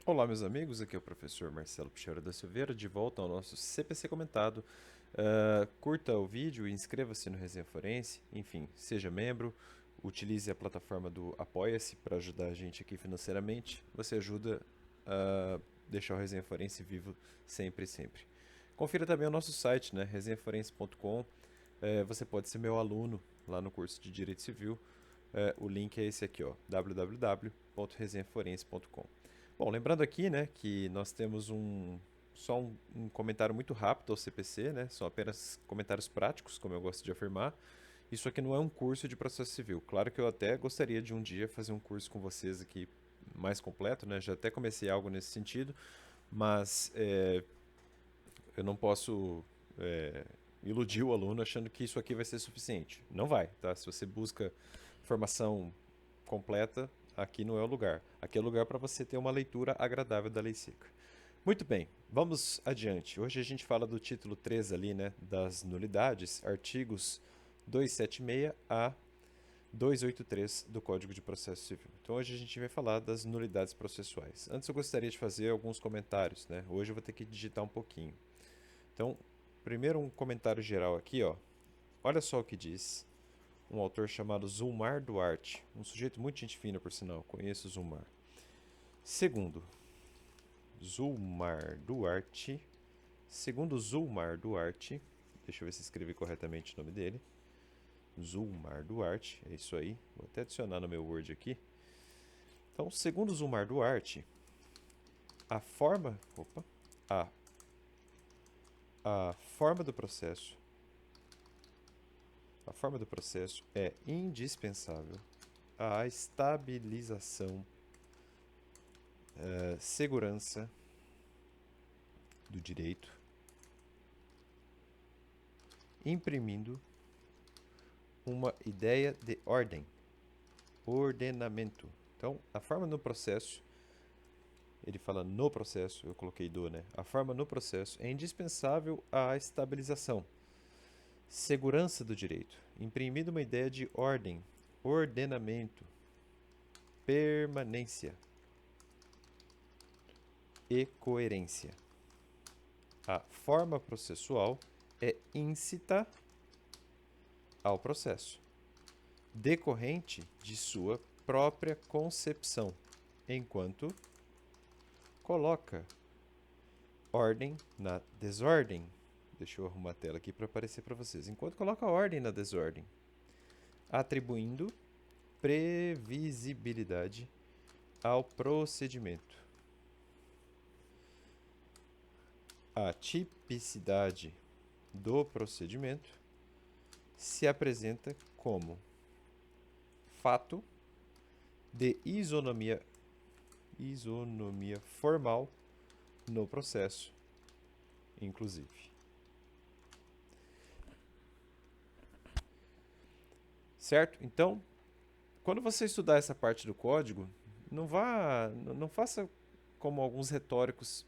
Olá, meus amigos, aqui é o professor Marcelo Pichara da Silveira, de volta ao nosso CPC comentado. Curta o vídeo e inscreva-se no Resenha Forense, enfim, seja membro, utilize a plataforma do Apoia-se para ajudar a gente aqui financeiramente. Você ajuda a deixar o Resenha Forense vivo sempre, sempre. Confira também o nosso site, né, resenhaforense.com. Você pode ser meu aluno lá no curso de Direito Civil. O link é esse aqui, ó, www.resenhaforense.com. Bom, lembrando aqui, né, que nós temos só um comentário muito rápido ao CPC, né, são apenas comentários práticos, como eu gosto de afirmar. Isso aqui não é um curso de processo civil. Claro que eu até gostaria de um dia fazer um curso com vocês aqui mais completo, né, já até comecei algo nesse sentido, mas eu não posso iludir o aluno achando que isso aqui vai ser suficiente. Não vai, tá? Se você busca formação completa, aqui não é o lugar. Aqui é o lugar para você ter uma leitura agradável da lei seca. Muito bem, vamos adiante. Hoje a gente fala do título 3 ali, né, das nulidades, artigos 276 a 283 do Código de Processo Civil. Então hoje a gente vai falar das nulidades processuais. Antes eu gostaria de fazer alguns comentários, né? Hoje eu vou ter que digitar um pouquinho. Então, primeiro um comentário geral aqui, ó. Olha só o que diz um autor chamado Zulmar Duarte, um sujeito muito gente fina, por sinal, conheço o Zulmar. Segundo, Zulmar Duarte, segundo Zulmar Duarte, deixa eu ver se escrevi corretamente o nome dele, Zulmar Duarte, é isso aí, vou até adicionar no meu Word aqui. Então, segundo Zulmar Duarte, a forma, opa, a, a forma do processo, a forma do processo é indispensável à estabilização, segurança do direito, imprimindo uma ideia de ordem, ordenamento. Então, a forma no processo, ele fala no processo, eu coloquei do, né? A forma no processo é indispensável à estabilização, segurança do direito, imprimindo uma ideia de ordem, ordenamento, permanência e coerência. A forma processual é íncita ao processo, decorrente de sua própria concepção, enquanto coloca ordem na desordem. Deixa eu arrumar a tela aqui para aparecer para vocês. Enquanto coloca ordem na desordem, atribuindo previsibilidade ao procedimento. A tipicidade do procedimento se apresenta como fato de isonomia formal no processo, inclusive. Certo? Então, quando você estudar essa parte do código, não faça como alguns retóricos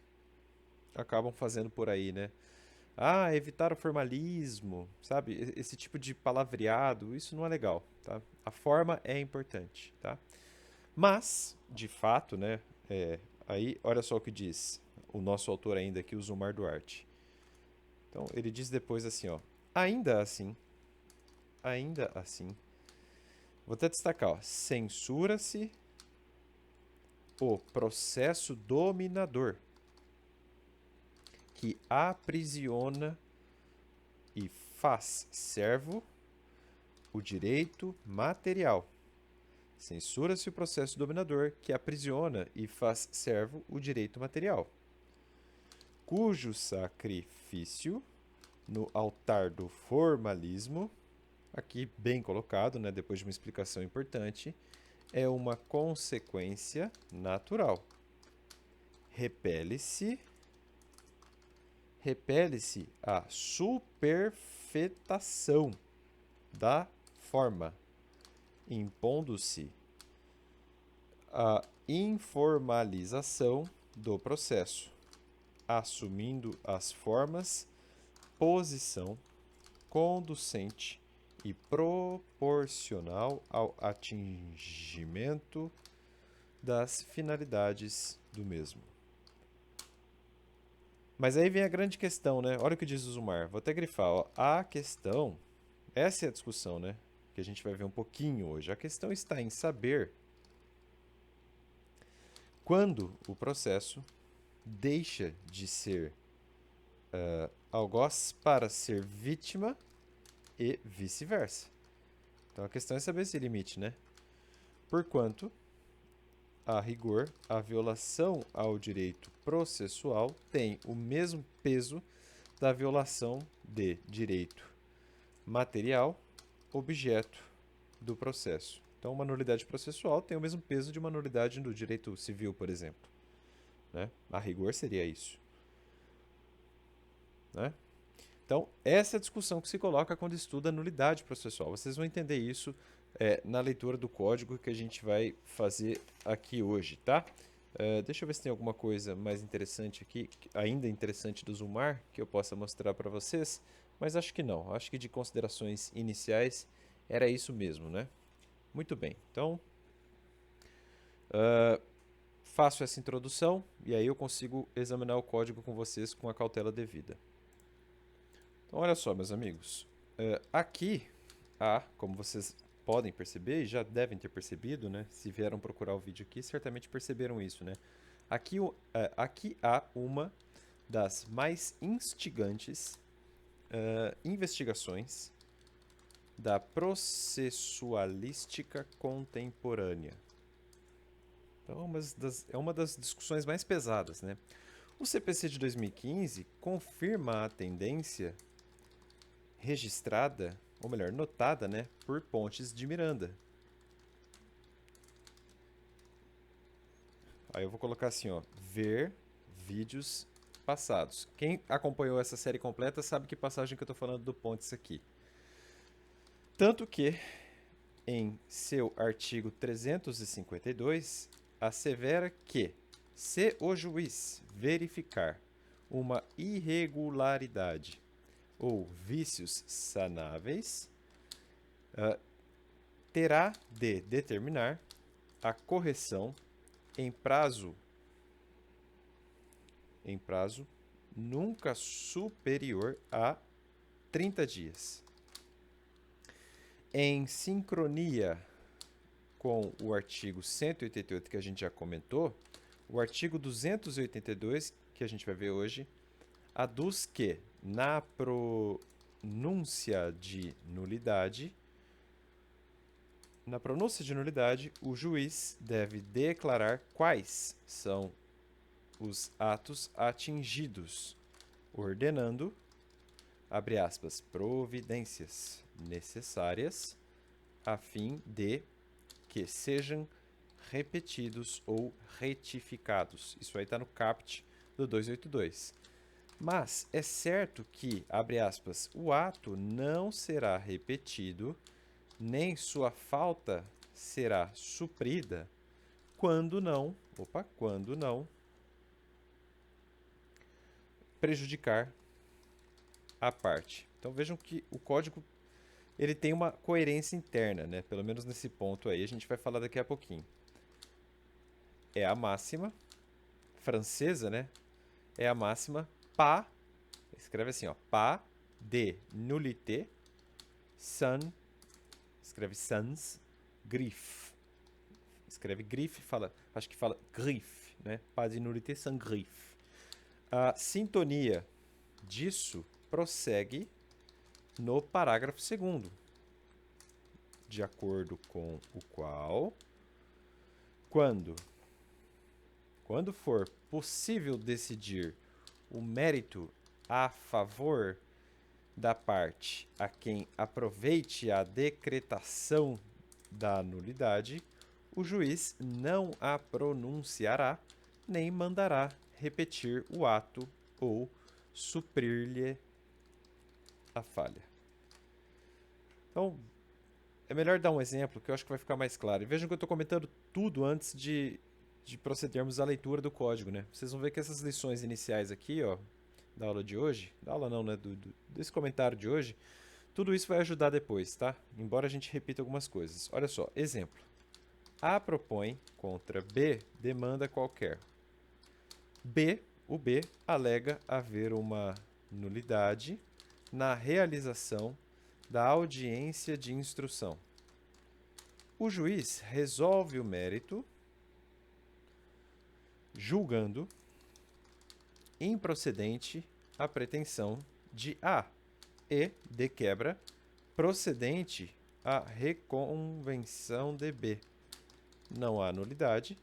acabam fazendo por aí, né? Ah, evitar o formalismo, sabe? Esse tipo de palavreado, isso não é legal, tá? A forma é importante, tá? Mas, de fato, né? Aí, olha só o que diz o nosso autor ainda aqui, o Zumar Duarte. Então, ele diz depois assim, ó. Ainda assim, vou até destacar, ó. Censura-se o processo dominador que aprisiona e faz servo o direito material. Censura-se o processo dominador que aprisiona e faz servo o direito material, cujo sacrifício no altar do formalismo, aqui bem colocado, né, depois de uma explicação importante, é uma consequência natural. Repele-se repele-se a superfetação da forma, impondo-se a informalização do processo, assumindo as formas, posição, conducente e proporcional ao atingimento das finalidades do mesmo. Mas aí vem a grande questão, né? Olha o que diz o Zumar. Vou até grifar, ó. A questão, essa é a discussão, né? Que a gente vai ver um pouquinho hoje. A questão está em saber quando o processo deixa de ser algoz para ser vítima e vice-versa. Então a questão é saber esse limite, né? Porquanto, a rigor, a violação ao direito processual tem o mesmo peso da violação de direito material, objeto do processo. Então, uma nulidade processual tem o mesmo peso de uma nulidade no direito civil, por exemplo. Né? A rigor seria isso. Né? Então, essa é a discussão que se coloca quando estuda a nulidade processual. Vocês vão entender isso na leitura do código que a gente vai fazer aqui hoje, tá? Deixa eu ver se tem alguma coisa mais interessante aqui, ainda interessante do Zumar, que eu possa mostrar para vocês, mas acho que não. Acho que de considerações iniciais era isso mesmo, né? Muito bem, então faço essa introdução e aí eu consigo examinar o código com vocês com a cautela devida. Então, olha só, meus amigos. Aqui, como vocês podem perceber, e já devem ter percebido, né? Se vieram procurar o vídeo aqui, certamente perceberam isso, né? Aqui há uma das mais instigantes investigações da processualística contemporânea. Então, é uma das discussões mais pesadas, né? O CPC de 2015 confirma a tendência registrada, ou melhor, notada, né, por Pontes de Miranda. Aí eu vou colocar assim, ó, ver vídeos passados. Quem acompanhou essa série completa sabe que passagem que eu estou falando do Pontes aqui. Tanto que, em seu artigo 352, assevera que, se o juiz verificar uma irregularidade ou vícios sanáveis, terá de determinar a correção em prazo nunca superior a 30 dias. Em sincronia com o artigo 188 que a gente já comentou, o artigo 282, que a gente vai ver hoje, aduz que, na pronúncia de nulidade, o juiz deve declarar quais são os atos atingidos, ordenando, abre aspas, providências necessárias a fim de que sejam repetidos ou retificados. Isso aí está no caput do 282. Mas é certo que, abre aspas, o ato não será repetido, nem sua falta será suprida, quando não prejudicar a parte. Então vejam que o código ele tem uma coerência interna, né? Pelo menos nesse ponto aí, a gente vai falar daqui a pouquinho. É a máxima francesa, né? É a máxima pas, escreve assim, ó, pas de nullité, escreve sans griffe. Escreve griffe, acho que fala griffe, né? Pas de nullité sans griffe. A sintonia disso prossegue no parágrafo 2º, de acordo com o qual, quando for possível decidir o mérito a favor da parte a quem aproveite a decretação da nulidade, o juiz não a pronunciará nem mandará repetir o ato ou suprir-lhe a falha. Então, é melhor dar um exemplo que eu acho que vai ficar mais claro. E vejam que eu estou comentando tudo antes de procedermos à leitura do código, né? Vocês vão ver que essas lições iniciais aqui, ó, da aula de hoje, da aula não, né, desse comentário de hoje, tudo isso vai ajudar depois, tá? Embora a gente repita algumas coisas. Olha só, exemplo. A propõe contra B demanda qualquer. O B alega haver uma nulidade na realização da audiência de instrução. O juiz resolve o mérito, julgando improcedente a pretensão de A e, de quebra, procedente a reconvenção de B. Não há nulidade,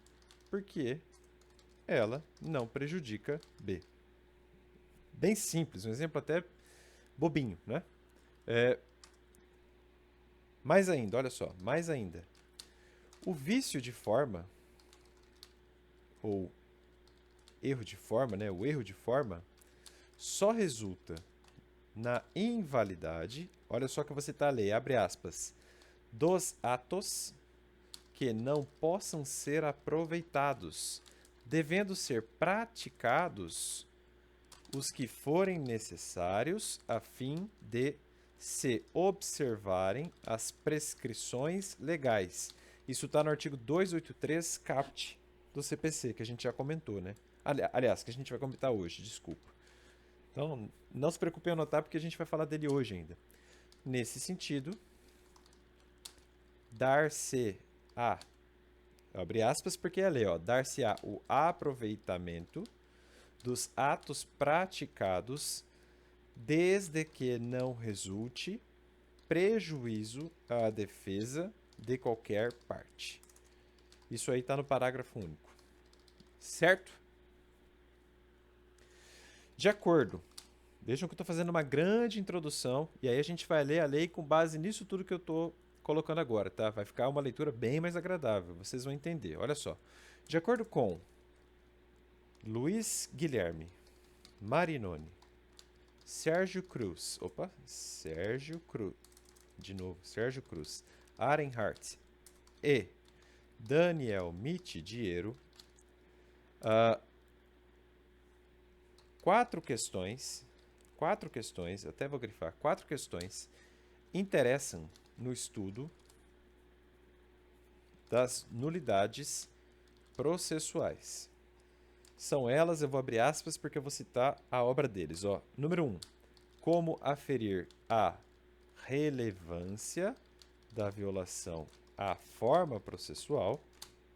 porque ela não prejudica B. Bem simples, um exemplo até bobinho, né? Mais ainda, olha só, mais ainda. O vício de forma, ou erro de forma, né? O erro de forma só resulta na invalidade, olha só que você está a lei, abre aspas, dos atos que não possam ser aproveitados, devendo ser praticados os que forem necessários a fim de se observarem as prescrições legais. Isso está no artigo 283 caput do CPC, que a gente já comentou, né? Aliás, que a gente vai comentar hoje, desculpa. Então, não se preocupe em anotar, porque a gente vai falar dele hoje ainda. Nesse sentido, dar-se-á, abre aspas, porque é a lei, ó, dar-se-á o aproveitamento dos atos praticados desde que não resulte prejuízo à defesa de qualquer parte. Isso aí está no parágrafo único. Certo? De acordo. Vejam que eu estou fazendo uma grande introdução e aí a gente vai ler a lei com base nisso tudo que eu estou colocando agora, tá? Vai ficar uma leitura bem mais agradável, vocês vão entender. Olha só. De acordo com Luiz Guilherme Marinoni, Sérgio Cruz, Sérgio Cruz, Arenhart e Daniel Mitidiero, quatro questões, até vou grifar, 4 questões interessam no estudo das nulidades processuais. São elas, eu vou abrir aspas porque eu vou citar a obra deles. Ó. Número 1. Como aferir a relevância da violação à forma processual.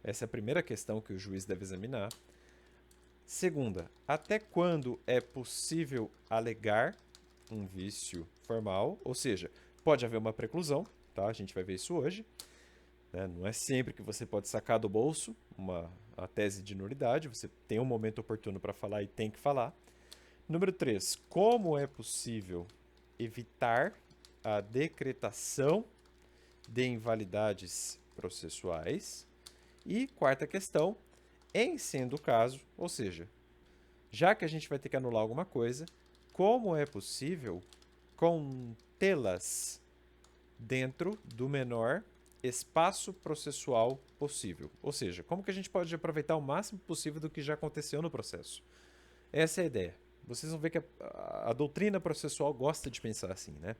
Essa é a primeira questão que o juiz deve examinar. Segunda, até quando é possível alegar um vício formal? Ou seja, pode haver uma preclusão, tá? A gente vai ver isso hoje. Né? Não é sempre que você pode sacar do bolso a tese de nulidade, você tem um momento oportuno para falar e tem que falar. Número 3, como é possível evitar a decretação de invalidades processuais? E quarta questão, em sendo o caso, ou seja, já que a gente vai ter que anular alguma coisa, como é possível contê-las dentro do menor espaço processual possível? Ou seja, como que a gente pode aproveitar o máximo possível do que já aconteceu no processo? Essa é a ideia. Vocês vão ver que a doutrina processual gosta de pensar assim, né?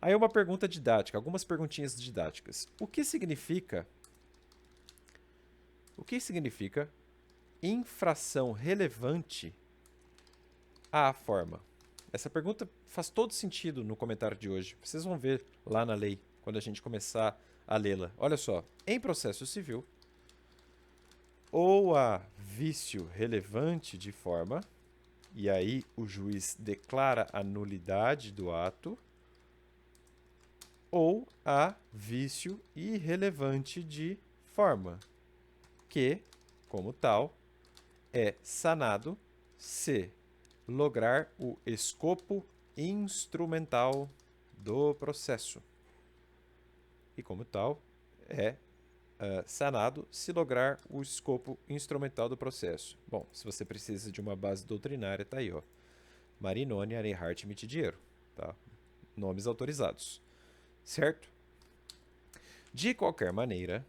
Aí uma pergunta didática, algumas perguntinhas didáticas. O que significa infração relevante à forma? Essa pergunta faz todo sentido no comentário de hoje. Vocês vão ver lá na lei, quando a gente começar a lê-la. Olha só, em processo civil, ou há vício relevante de forma, e aí o juiz declara a nulidade do ato, ou há vício irrelevante de forma, que, como tal, é sanado se lograr o escopo instrumental do processo. E, como tal, é sanado se lograr o escopo instrumental do processo. Bom, se você precisa de uma base doutrinária, tá aí, ó. Marinoni, Arenhart e Mitidiero, tá? Nomes autorizados. Certo? De qualquer maneira,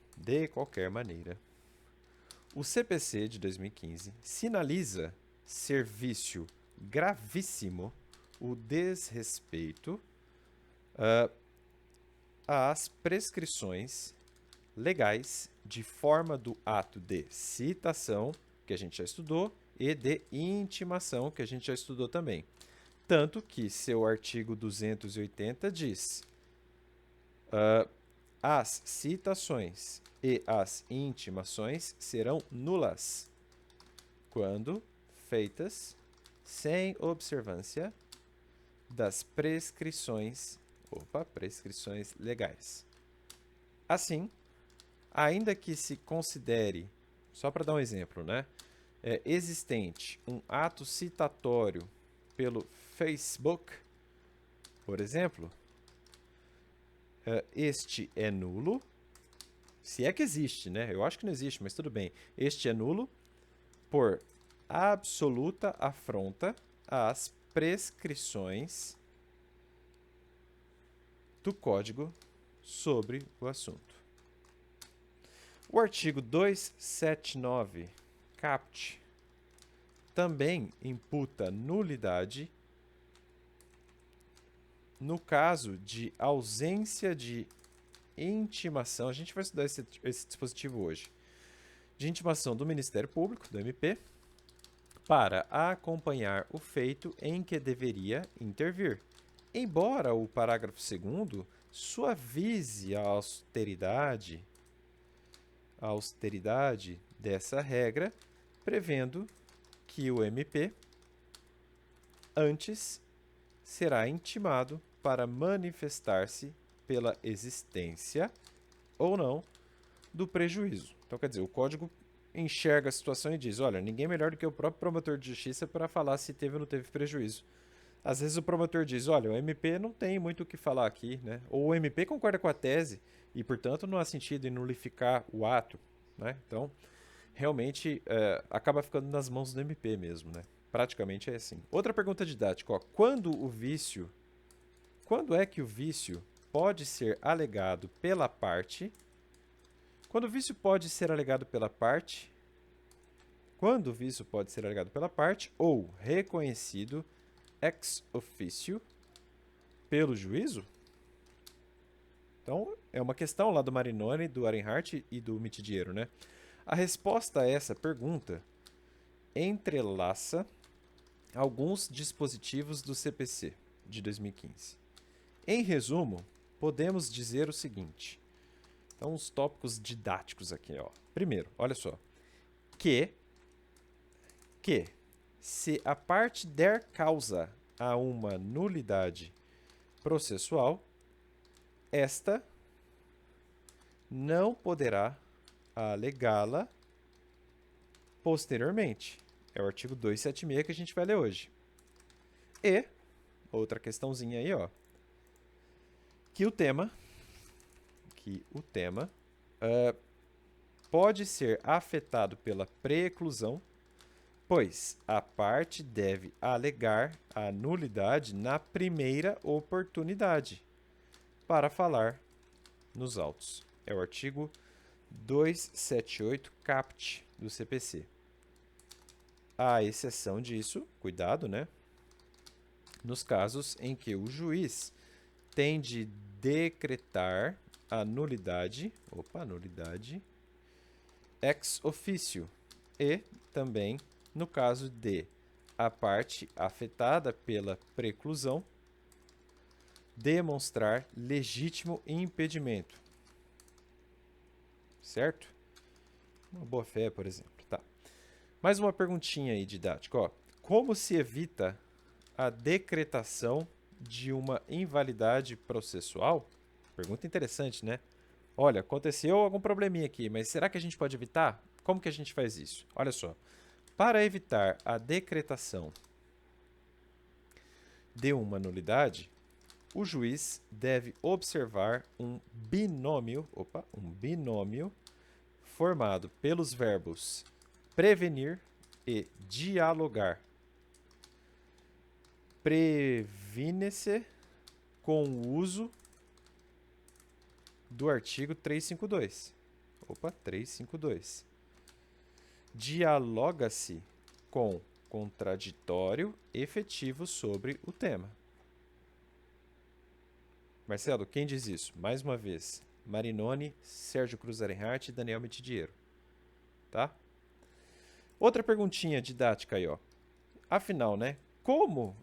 o CPC de 2015 sinaliza ser vício gravíssimo o desrespeito às prescrições legais de forma do ato de citação, que a gente já estudou, e de intimação, que a gente já estudou também. Tanto que seu artigo 280 diz: as citações e as intimações serão nulas quando feitas sem observância das prescrições legais. Assim, ainda que se considere, só para dar um exemplo, né, existente um ato citatório pelo Facebook, por exemplo, este é nulo, se é que existe, né? Eu acho que não existe, mas tudo bem. Este é nulo por absoluta afronta às prescrições do Código sobre o assunto. O artigo 279, caput, também imputa nulidade no caso de ausência de intimação. A gente vai estudar esse dispositivo hoje. De intimação do Ministério Público, do MP, para acompanhar o feito em que deveria intervir. Embora o parágrafo 2º suavize a austeridade dessa regra, prevendo que o MP antes será intimado para manifestar-se pela existência ou não do prejuízo. Então, quer dizer, o código enxerga a situação e diz: olha, ninguém melhor do que o próprio promotor de justiça para falar se teve ou não teve prejuízo. Às vezes o promotor diz: olha, o MP não tem muito o que falar aqui, né? Ou o MP concorda com a tese e, portanto, não há sentido em nulificar o ato, né? Então, realmente, acaba ficando nas mãos do MP mesmo, né? Praticamente é assim. Outra pergunta didática, ó. Quando é que o vício pode ser alegado pela parte? Quando o vício pode ser alegado pela parte? Quando o vício pode ser alegado pela parte ou reconhecido ex officio pelo juízo? Então, é uma questão lá do Marinoni, do Arenhart e do Mitidiero, né? A resposta a essa pergunta entrelaça alguns dispositivos do CPC de 2015. Em resumo, podemos dizer o seguinte. Então, uns tópicos didáticos aqui, ó. Primeiro, olha só. Que se a parte der causa a uma nulidade processual, esta não poderá alegá-la posteriormente. É o artigo 276 que a gente vai ler hoje. E, outra questãozinha aí, ó. Que o tema pode ser afetado pela preclusão, pois a parte deve alegar a nulidade na primeira oportunidade para falar nos autos. É o artigo 278 caput do CPC. À exceção disso, cuidado, né? Nos casos em que o juiz tem de decretar a nulidade ex officio e também no caso de a parte afetada pela preclusão demonstrar legítimo impedimento. Certo? Uma boa-fé, por exemplo. Tá. Mais uma perguntinha aí didática. Ó. Como se evita a decretação de uma invalidade processual? Pergunta interessante, né? Olha, aconteceu algum probleminha aqui, mas será que a gente pode evitar? Como que a gente faz isso? Olha só. Para evitar a decretação de uma nulidade, o juiz deve observar um binômio formado pelos verbos prevenir e dialogar. Previne-se com o uso do artigo 352. 352. Dialoga-se com contraditório efetivo sobre o tema. Marcelo, quem diz isso? Mais uma vez. Marinoni, Sérgio Cruz Arenhart e Daniel Mitidiero. Tá? Outra perguntinha didática aí, ó. Afinal, né? Como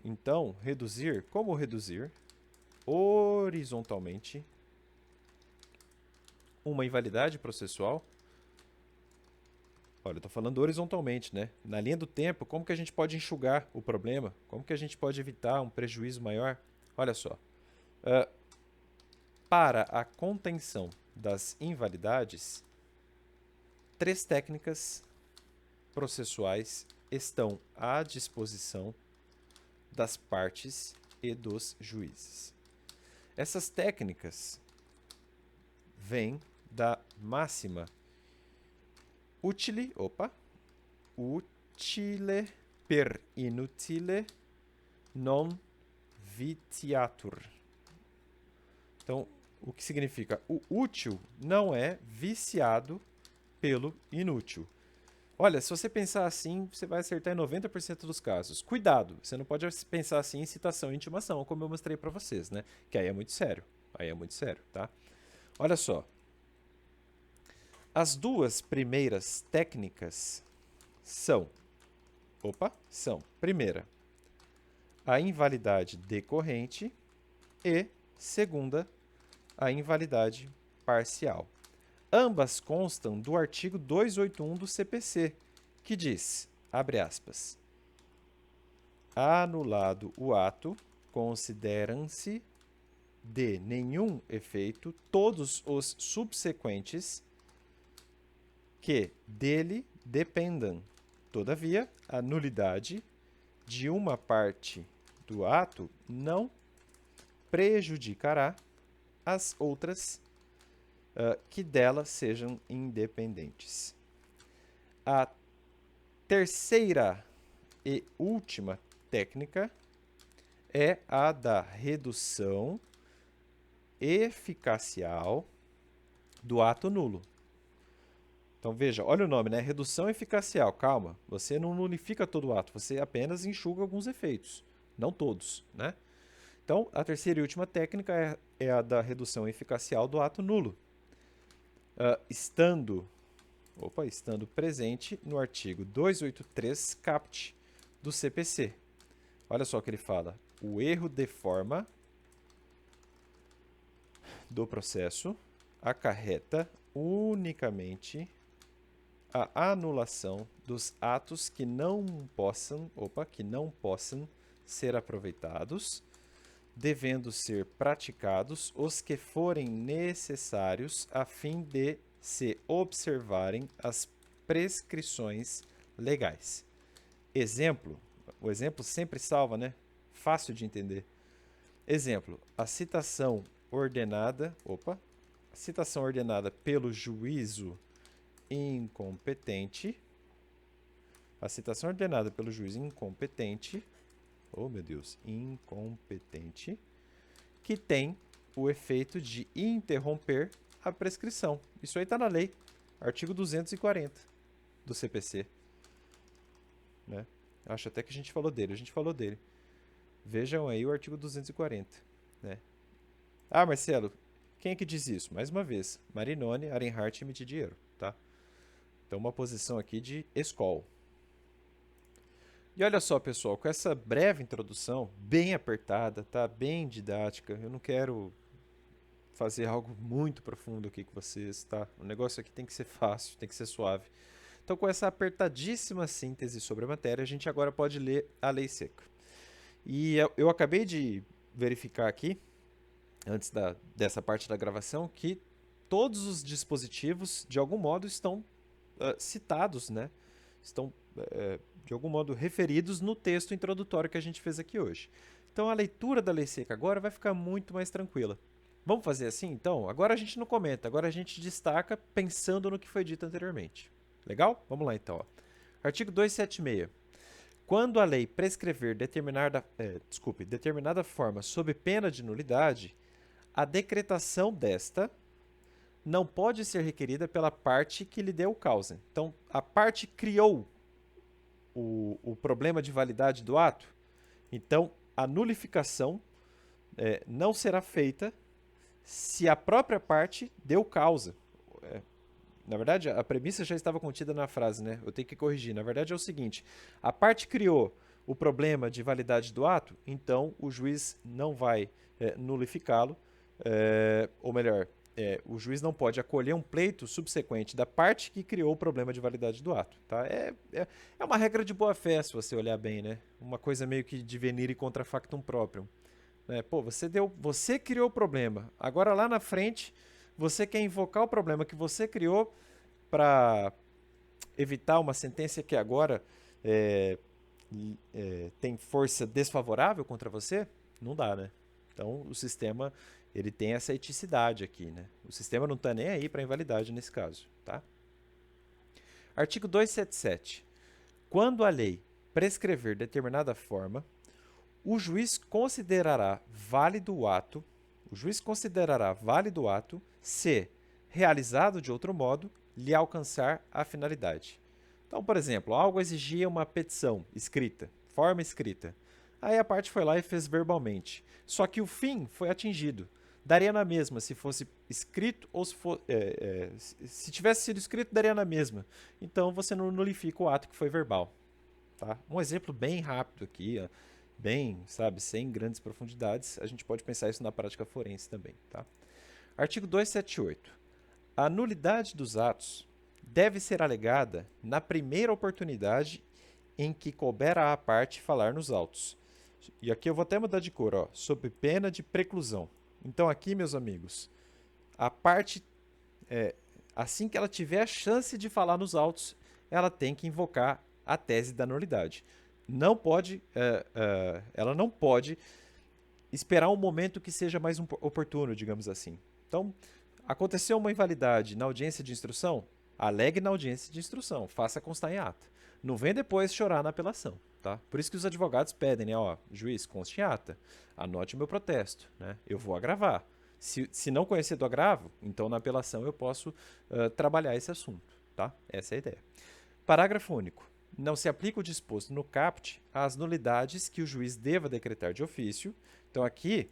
reduzir horizontalmente uma invalidade processual? Olha, eu estou falando horizontalmente, né? Na linha do tempo, como que a gente pode enxugar o problema? Como que a gente pode evitar um prejuízo maior? Olha só. Para a contenção das invalidades, 3 técnicas processuais estão à disposição das partes e dos juízes. Essas técnicas vêm da máxima utile per inutile non vitiatur. Então, o que significa? O útil não é viciado pelo inútil. Olha, se você pensar assim, você vai acertar em 90% dos casos. Cuidado, você não pode pensar assim em citação e intimação, como eu mostrei para vocês, né? Que aí é muito sério. Aí é muito sério, tá? Olha só. As 2 primeiras técnicas são, primeira, a invalidade decorrente e, segunda, a invalidade parcial. Ambas constam do artigo 281 do CPC, que diz, abre aspas, anulado o ato, consideram-se de nenhum efeito todos os subsequentes que dele dependam. Todavia, a nulidade de uma parte do ato não prejudicará as outras que dela sejam independentes. A terceira e última técnica é a da redução eficacial do ato nulo. Então veja, olha o nome, né? Redução eficacial. Calma, você não nulifica todo o ato, você apenas enxuga alguns efeitos, não todos, né? Então, a terceira e última técnica é a da redução eficacial do ato nulo. Estando presente no artigo 283 caput do CPC. Olha só o que ele fala. O erro de forma do processo acarreta unicamente a anulação dos atos que não possam ser aproveitados, devendo ser praticados os que forem necessários a fim de se observarem as prescrições legais. Exemplo, o exemplo sempre salva, né? Fácil de entender. Exemplo, a citação ordenada pelo juízo incompetente, incompetente, que tem o efeito de interromper a prescrição. Isso aí está na lei, artigo 240 do CPC. Né? Acho até que a gente falou dele. Vejam aí o artigo 240. Né? Ah, Marcelo, quem é que diz isso? Mais uma vez, Marinoni, Arenhart e Mitidiero. Tá? Então, uma posição aqui de escol. E olha só, pessoal, com essa breve introdução, bem apertada, tá? Bem didática, eu não quero fazer algo muito profundo aqui com vocês, tá? O negócio aqui tem que ser fácil, tem que ser suave. Então, com essa apertadíssima síntese sobre a matéria, a gente agora pode ler a lei seca. E eu acabei de verificar aqui, antes dessa parte da gravação, que todos os dispositivos, de algum modo, estão citados, né? Estão, de algum modo, referidos no texto introdutório que a gente fez aqui hoje. Então, a leitura da lei seca agora vai ficar muito mais tranquila. Vamos fazer assim, então? Agora a gente não comenta, agora a gente destaca pensando no que foi dito anteriormente. Legal? Vamos lá, então. Ó. Artigo 276. Quando a lei prescrever determinada forma sob pena de nulidade, a decretação desta não pode ser requerida pela parte que lhe deu causa. Então, a parte criou o problema de validade do ato, então a nulificação não será feita se a própria parte deu causa. É, na verdade, a premissa já estava contida na frase, né? Eu tenho que corrigir. Na verdade, é o seguinte: a parte criou o problema de validade do ato, então o juiz não vai nulificá-lo, ou melhor, o juiz não pode acolher um pleito subsequente da parte que criou o problema de validade do ato. Tá? É uma regra de boa-fé, se você olhar bem, né? Uma coisa meio que divenire contra factum proprium. Né? Pô, você criou o problema. Agora lá na frente, você quer invocar o problema que você criou para evitar uma sentença que agora é, tem força desfavorável contra você? Não dá, né? Então o sistema ele tem essa eticidade aqui, né? O sistema não está nem aí para invalidade nesse caso, tá? Artigo 277. Quando a lei prescrever determinada forma, o juiz considerará válido o ato, se realizado de outro modo, lhe alcançar a finalidade. Então, por exemplo, algo exigia uma petição escrita, forma escrita. Aí a parte foi lá e fez verbalmente. Só que o fim foi atingido. Daria na mesma se fosse escrito ou se tivesse sido escrito, daria na mesma. Então você não nulifica o ato que foi verbal. Tá? Um exemplo bem rápido aqui, ó, bem, sabe, sem grandes profundidades. A gente pode pensar isso na prática forense também. Tá? Artigo 278. A nulidade dos atos deve ser alegada na primeira oportunidade em que couber à parte falar nos autos. E aqui eu vou até mudar de cor, ó, sob pena de preclusão. Então aqui, meus amigos, a parte, assim que ela tiver a chance de falar nos autos, ela tem que invocar a tese da nulidade. Não pode, ela não pode esperar um momento que seja mais oportuno, digamos assim. Então, aconteceu uma invalidade na audiência de instrução? Alegue na audiência de instrução, faça constar em ata. Não vem depois chorar na apelação. Tá? Por isso que os advogados pedem, né? Ó, juiz, conste em ata, anote o meu protesto, né? Eu vou agravar. Se não conhecer do agravo, então na apelação eu posso trabalhar esse assunto. Tá? Essa é a ideia. Parágrafo único. Não se aplica o disposto no caput às nulidades que o juiz deva decretar de ofício. Então aqui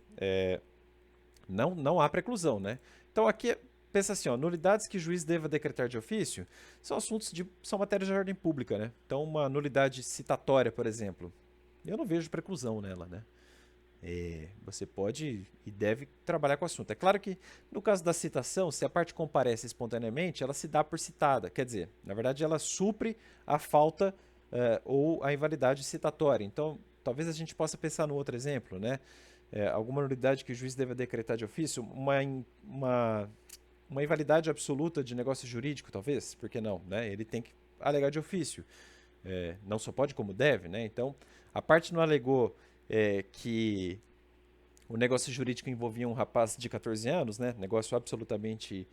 não há preclusão, né? Então aqui pensa assim, ó, nulidades que o juiz deva decretar de ofício são matérias de ordem pública, né? Então uma nulidade citatória, por exemplo, eu não vejo preclusão nela, né? Você pode e deve trabalhar com o assunto. É claro que no caso da citação, se a parte comparece espontaneamente, ela se dá por citada, quer dizer, na verdade ela supre a falta ou a invalidade citatória. Então talvez a gente possa pensar no outro exemplo, né? Alguma nulidade que o juiz deva decretar de ofício, uma invalidade absoluta de negócio jurídico, talvez, por que não? Né? Ele tem que alegar de ofício. Não só pode como deve, né? Então, a parte não alegou que o negócio jurídico envolvia um rapaz de 14 anos, né? Negócio absolutamente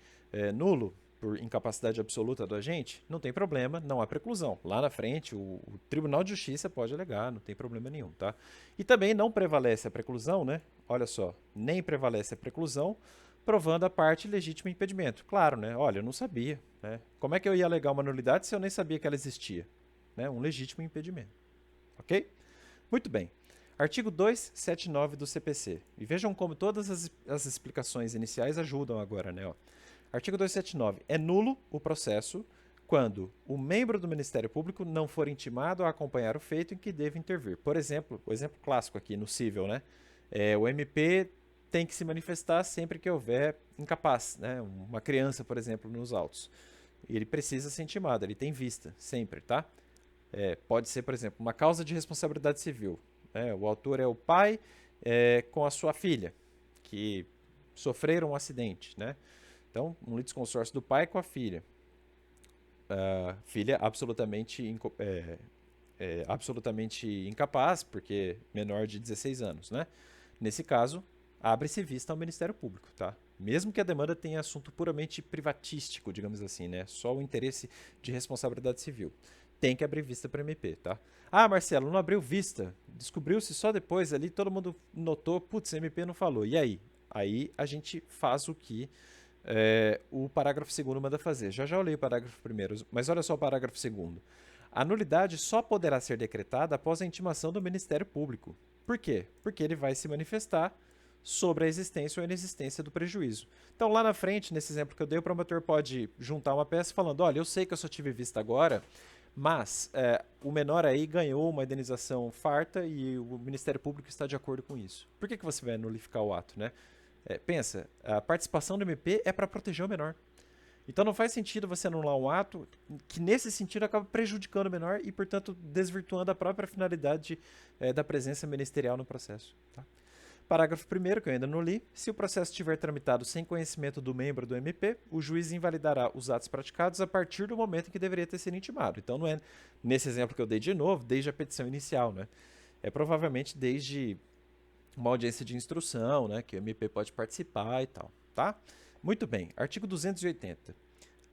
nulo, por incapacidade absoluta do agente, não tem problema, não há preclusão. Lá na frente, o Tribunal de Justiça pode alegar, não tem problema nenhum, tá? E também não prevalece a preclusão, né? Olha só, nem prevalece a preclusão, provando a parte legítimo impedimento. Claro, né? Olha, eu não sabia, né? Como é que eu ia alegar uma nulidade se eu nem sabia que ela existia? Né? Um legítimo impedimento. Ok? Muito bem. Artigo 279 do CPC. E vejam como todas as explicações iniciais ajudam agora, né? Ó. Artigo 279. É nulo o processo quando o membro do Ministério Público não for intimado a acompanhar o feito em que deve intervir. Por exemplo, o exemplo clássico aqui no cível, né? O MP tem que se manifestar sempre que houver incapaz, né? Uma criança, por exemplo, nos autos. Ele precisa ser intimado, ele tem vista, sempre, tá? Pode ser, por exemplo, uma causa de responsabilidade civil. O autor é o pai com a sua filha, que sofreram um acidente, né? Então, um litisconsórcio do pai com a filha. Filha absolutamente incapaz, porque menor de 16 anos, né? Nesse caso, abre-se vista ao Ministério Público, tá? Mesmo que a demanda tenha assunto puramente privatístico, digamos assim, né? Só o interesse de responsabilidade civil. Tem que abrir vista para MP, tá? Ah, Marcelo, não abriu vista. Descobriu-se só depois ali, todo mundo notou, putz, MP não falou. E aí? Aí a gente faz o que o parágrafo 2º manda fazer. Já olhei o parágrafo 1º, mas olha só o parágrafo 2º. A nulidade só poderá ser decretada após a intimação do Ministério Público. Por quê? Porque ele vai se manifestar sobre a existência ou inexistência do prejuízo. Então, lá na frente, nesse exemplo que eu dei, o promotor pode juntar uma peça falando, olha, eu sei que eu só tive vista agora, mas o menor aí ganhou uma indenização farta e o Ministério Público está de acordo com isso. Por que você vai nulificar o ato, né? Pensa, a participação do MP é para proteger o menor. Então não faz sentido você anular um ato que, nesse sentido, acaba prejudicando o menor e, portanto, desvirtuando a própria finalidade da presença ministerial no processo. Tá? Parágrafo 1º, que eu ainda não li. Se o processo estiver tramitado sem conhecimento do membro do MP, o juiz invalidará os atos praticados a partir do momento em que deveria ter sido intimado. Então não é, nesse exemplo que eu dei de novo, desde a petição inicial. Né? É provavelmente desde uma audiência de instrução, né, que o MP pode participar e tal. Tá? Muito bem, artigo 280.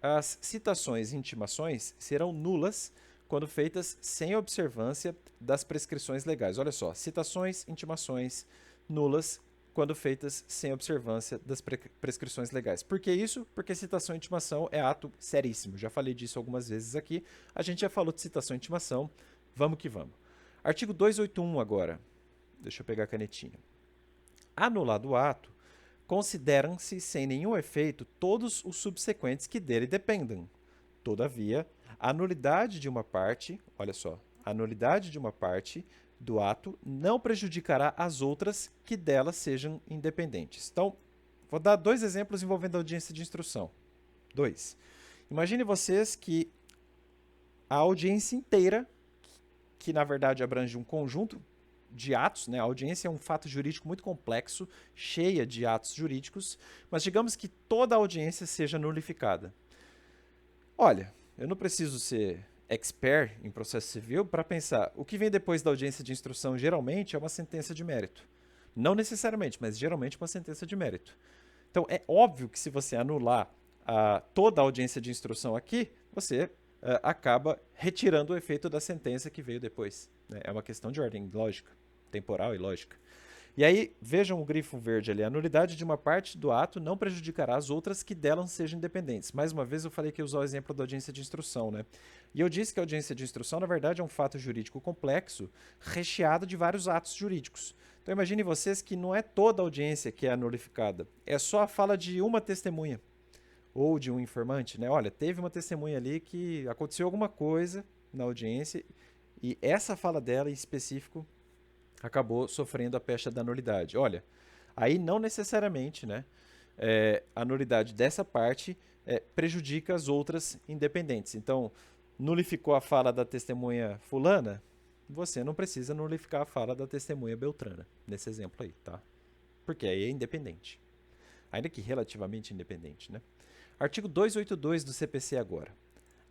As citações e intimações serão nulas quando feitas sem observância das prescrições legais. Olha só, citações, intimações nulas quando feitas sem observância das prescrições legais. Por que isso? Porque citação e intimação é ato seríssimo. Já falei disso algumas vezes aqui. A gente já falou de citação e intimação. Vamos que vamos. Artigo 281 agora. Deixa eu pegar a canetinha. Anulado o ato, consideram-se sem nenhum efeito todos os subsequentes que dele dependam. Todavia, a nulidade de uma parte, olha só, a nulidade de uma parte do ato não prejudicará as outras que delas sejam independentes. Então, vou dar 2 exemplos envolvendo a audiência de instrução. 2. Imagine vocês que a audiência inteira, que na verdade abrange um conjunto de atos, né? A audiência é um fato jurídico muito complexo, cheia de atos jurídicos, mas digamos que toda a audiência seja nulificada. Olha, eu não preciso ser expert em processo civil para pensar, o que vem depois da audiência de instrução geralmente é uma sentença de mérito. Não necessariamente, mas geralmente uma sentença de mérito. Então é óbvio que se você anular toda a audiência de instrução aqui, você acaba retirando o efeito da sentença que veio depois. Né? É uma questão de ordem lógica, temporal e lógica. E aí, vejam o grifo verde ali. A nulidade de uma parte do ato não prejudicará as outras que delas sejam independentes. Mais uma vez, eu falei que ia usar o exemplo da audiência de instrução, né? E eu disse que a audiência de instrução, na verdade, é um fato jurídico complexo, recheado de vários atos jurídicos. Então, imagine vocês que não é toda a audiência que é nulificada. É só a fala de uma testemunha ou de um informante, né? Olha, teve uma testemunha ali que aconteceu alguma coisa na audiência e essa fala dela em específico acabou sofrendo a pecha da nulidade. Olha, aí não necessariamente, né, a nulidade dessa parte prejudica as outras independentes. Então, nulificou a fala da testemunha fulana, você não precisa nulificar a fala da testemunha beltrana, nesse exemplo aí, tá? Porque aí é independente. Ainda que relativamente independente, né? Artigo 282 do CPC agora.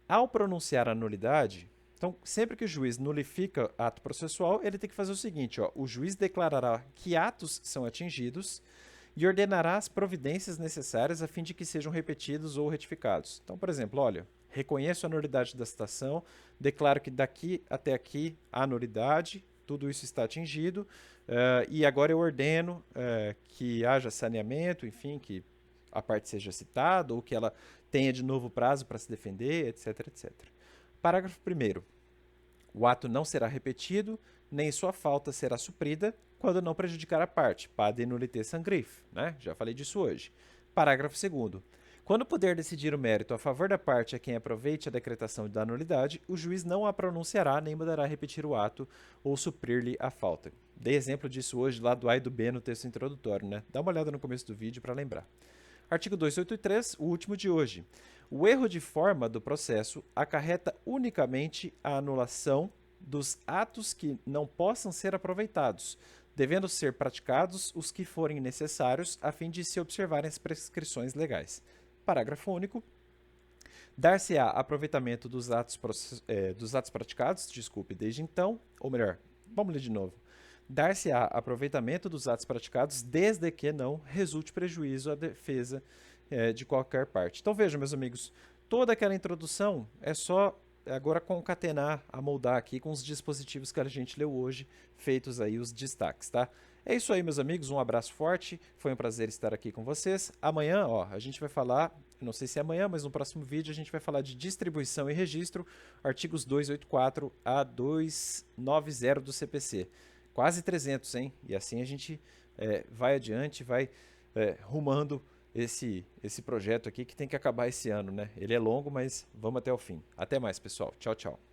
Ao pronunciar a nulidade, então, sempre que o juiz nulifica ato processual, ele tem que fazer o seguinte, ó, o juiz declarará que atos são atingidos e ordenará as providências necessárias a fim de que sejam repetidos ou retificados. Então, por exemplo, olha, reconheço a nulidade da citação, declaro que daqui até aqui há nulidade, tudo isso está atingido, e agora eu ordeno que haja saneamento, enfim, que a parte seja citada ou que ela tenha de novo prazo para se defender, etc, etc. Parágrafo 1º. O ato não será repetido, nem sua falta será suprida, quando não prejudicar a parte, pade nullité sans griffe, né? Já falei disso hoje. Parágrafo 2º. Quando puder decidir o mérito a favor da parte a quem aproveite a decretação da nulidade, o juiz não a pronunciará nem mandará repetir o ato ou suprir-lhe a falta. Dei exemplo disso hoje lá do A e do B no texto introdutório, né? Dá uma olhada no começo do vídeo para lembrar. Artigo 283, o último de hoje. O erro de forma do processo acarreta unicamente a anulação dos atos que não possam ser aproveitados, devendo ser praticados os que forem necessários a fim de se observarem as prescrições legais. Parágrafo único. Dar-se-á aproveitamento dos atos praticados, desde então, ou melhor, vamos ler de novo. Dar-se-á aproveitamento dos atos praticados desde que não resulte prejuízo à defesa de qualquer parte. Então vejam, meus amigos, toda aquela introdução é só agora concatenar, amoldar aqui com os dispositivos que a gente leu hoje, feitos aí os destaques, tá? É isso aí, meus amigos, um abraço forte, foi um prazer estar aqui com vocês. Amanhã, ó, a gente vai falar, não sei se é amanhã, mas no próximo vídeo a gente vai falar de distribuição e registro, artigos 284 a 290 do CPC. Quase 300, hein? E assim a gente vai adiante, vai rumando esse projeto aqui que tem que acabar esse ano, né? Ele é longo, mas vamos até o fim. Até mais, pessoal. Tchau, tchau.